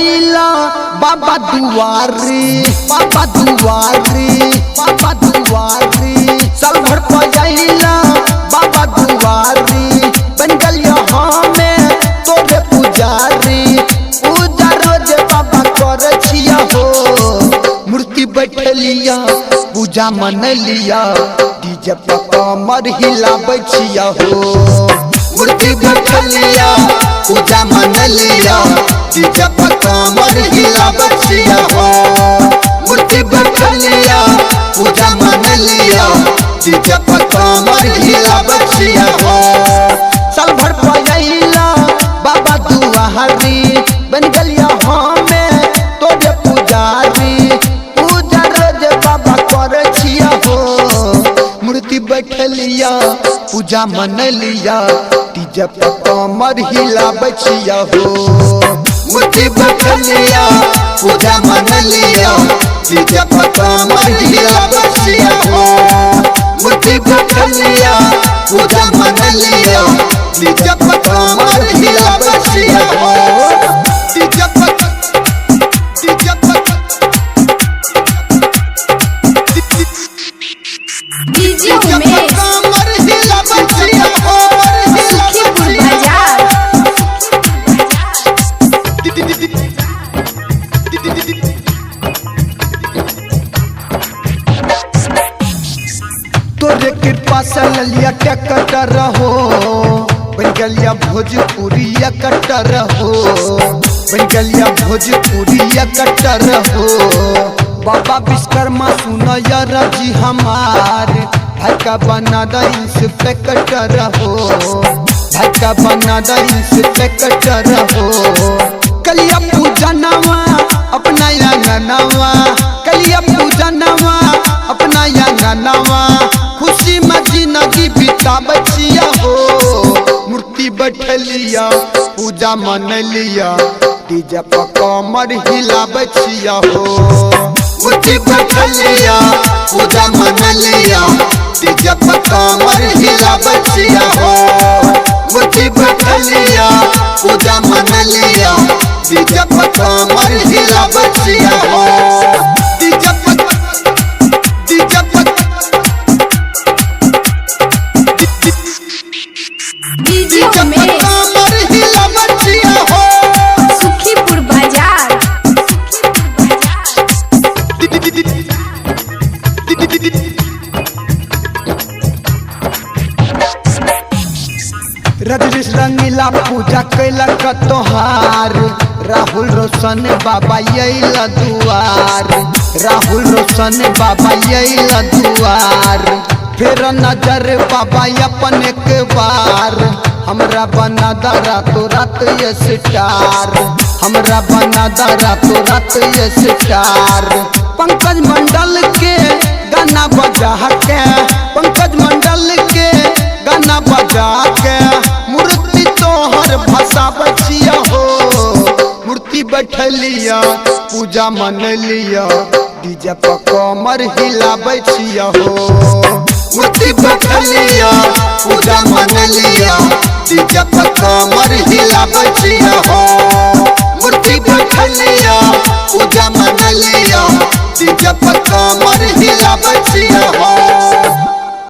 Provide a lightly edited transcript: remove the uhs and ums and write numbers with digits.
पजैला बाबा दुआरी, बाबा दुआरी, बाबा दुआरी। साल भर पजैला बाबा दुआरी, बन गलिया हमें तोरे पुजारी। पूजा रोज बाबा कर छिया हो, मूर्ति बैठलिया पूजा मन लिया, डीजे पर कमर हिलाबै छिया हो। मूर्ति बैठलिया पूजा मन लिया, डीजे पर कमर हिलाबै छिया हो। मूर्ति बैठलिया पूजा मन लिया, डीजे पर कमर हिलाबै छिया हो। साल भर पजैला बाबा दुआरी, बन गलिया हमें तोरे पुजारी। पूजा रोज बाबा कर छिया हो, मूर्ति बैठलिया पूजा मन लिया, डीजे पर कमर हिलाबै छिया हो। मूर्ति बैठलिया पूजा मन लिया, डीजे पर कमर हिलाबै छिया हो। मूर्ति बैठलिया पूजा मन लिया, डीजे पर कमर हिलाबै छिया हो। डीजे पर तोरे कृपा से ललिया टक्कर हो, बन गलिया भोजपुरी कट्टर हो, बन गलिया भोजपुरी कट्टर हो। बाबा विश्वकर्मा सुनो यार जी हमार, भाई का बना दा इंस्पेक्टर हो, भाई का बना दा इंस्पेक्टर हो। कलिया पूजा नवा अपना नवा, कलिया पूजा नवा अपना नवा, खुशी में जिंदगी बिताबै छिया हो। मूर्ति बैठलिया पूजा मन लिया, डीजे पर कमर हिलाबै छिया हो। मूर्ति बैठलिया पूजा मन लिया, डीजे पर कमर हिलाबै छिया हो। मूर्ति बैठलिया पूजा मन लिया, डीजे पर कमर हिलाबै छिया हो। डीजे पर कमर हिलाबै छिया हो। सुखीपुर बाजार। रजनीश रंगीला पूजा कैलक तोहार, राहुल रोशन बाबा अइल दुआर, राहुल रोशन बाबा अइल दुआर। फेर नजर बाबा अपन एक बार, हमरा बना दा रातों रात ये स्टार, हमरा बना दा रातों रात ये स्टार। पंकज मंडल के गाना बजा के, पंकज मंडल के गाना बजा के, मूर्ति तोहर भसाबै छिया हो। मूर्ति बैठलिया पूजा मन लिया, डीजे पर कमर हिलाबै छिया हो। मूर्ति बैठलिया पूजा मन लिया, डीजे पर कमर हिलाबै छिया हो।